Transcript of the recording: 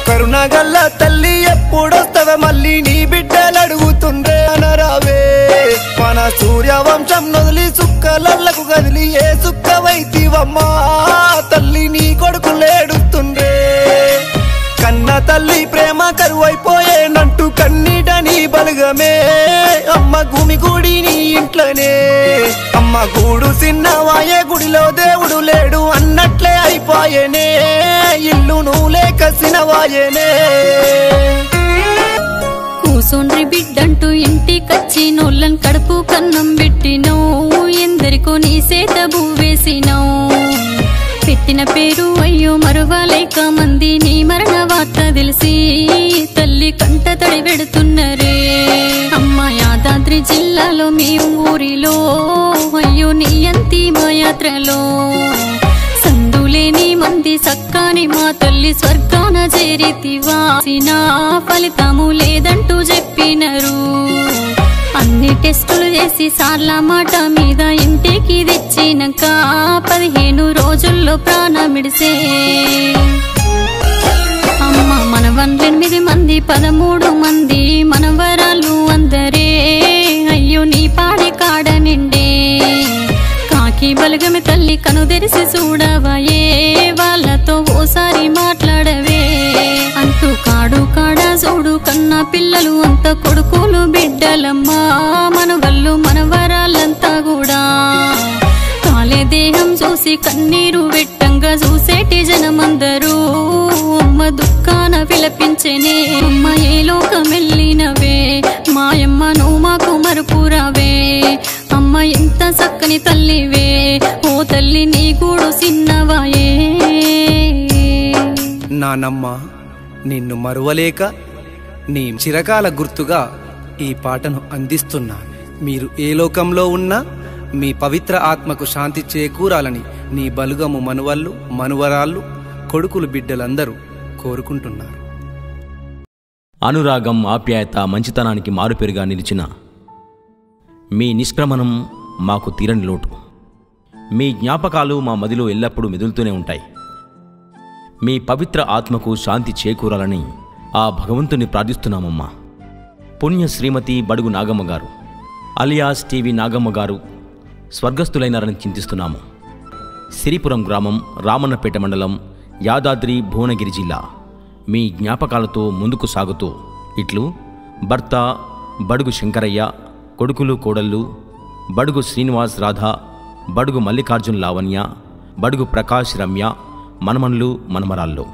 కరుణగల్ల తల్లి ఎప్పుడొస్తవ మళ్ళీ నీ బిడ్డలు అడుగుతుండే అనరావే మన సూర్యవంశం నొదిలి సుక్కలల్లకు కదిలి ఏ సుక్కవైతివమ్మా తల్లి నీ కొడుకులేడుతుండే కన్న తల్లి ప్రేమ కరువైపోయేనంటూ కన్నీట నీ బలగమే అమ్మ భూమి గుడి నీ ఇంట్లోనే అమ్మ గూడు సిన్నవాయే గుడిలో దేవుడు లేడు అన్నట్లే అయిపోయేనే ఇల్లు నువ్వు లేక సినవాయేనే కూసోండ్రి బిడ్డంటూ ఇంటికొచ్చి నోళ్ళన్ కడుపు కన్నం పెట్టినవు ఎందరికో నీ సేత బువ్వేసినవు పెట్టిన పేరు అయ్యో మరువలేక మంది నీ మరణ వార్త తెలిసి తల్లి కంట తడి పెడుతున్నరే అమ్మ యాదాద్రి జిల్లాలో మీ ఊరిలో అయ్యో నీ అంతిమ యాత్రలో సందులేని మంది సక్కాని మా తల్లి స్వర్గాన చేరితివా ఫలితము లేదంటూ చెప్పినరు అన్ని టెస్టులు చేసి సార్ల మాట మీద ఇంటికి తెచ్చినాక 15 రోజుల్లో ప్రాణమిడిసే అమ్మ మనవన్లు 8 మంది 13 మంది మనవరాలు అందరే అయ్యో నీ పాడి కాడ నిండే కాకి బలగమి తల్లి కను తెరిసి చూడవయే వాళ్ళతో ఓసారి మాట్లాడవే అంటూ కాడు కాడా చూడు కన్న పిల్లలు అంత కొడుకులు బిడ్డలమ్మా మనవళ్ళు మనవరాలంతా కూడా కాలే దేహం చూసి కన్నీరు వెట్టంగా చూసేటి జనమందరూ అమ్మ దుఃఖాన విలపించెనే అమ్మ ఏ లోకమెళ్ళినవే మాయమ్మ నువ్వు మాకు మరుపురావే అమ్మ ఎంత చక్కని తల్లివే ఓ తల్లి నీ గూడు సిన్నవాయే నానమ్మ నిన్ను మరువలేక నీ చిరకాల గుర్తుగా ఈ పాటను అందిస్తున్నా మీరు ఏ లోకంలో ఉన్నా మీ పవిత్ర ఆత్మకు శాంతి చేకూరాలని నీ బలుగము మనువళ్ళు మనువరాళ్ళు కొడుకులు బిడ్డలందరూ కోరుకుంటున్నారు. అనురాగం ఆప్యాయత మంచితనానికి మారుపేరుగా నిలిచిన మీ నిష్క్రమణం మాకు తీరని లోటు. మీ జ్ఞాపకాలు మా మదిలో ఎల్లప్పుడూ మెదులుతూనే ఉంటాయి. మీ పవిత్ర ఆత్మకు శాంతి చేకూరాలని ఆ భగవంతుని ప్రార్థిస్తున్నామమ్మా. పుణ్య శ్రీమతి బడుగు నాగమ్మ గారు అలియాస్ టీవీ నాగమ్మ గారు స్వర్గస్థులైనారని చింతిస్తున్నాము. సిరిపురం గ్రామం, రామన్నపేట మండలం, యాదాద్రి భువనగిరి జిల్లా. మీ జ్ఞాపకాలతో ముందుకు సాగుతూ ఇట్లు భర్త బడుగు శంకరయ్య, కొడుకులు కోడళ్ళు బడుగు శ్రీనివాస్ రాధ, బడుగు మల్లికార్జున్ లావణ్య, బడుగు ప్రకాష్ రమ్య, మనమన్లు మనమరాళ్ళు.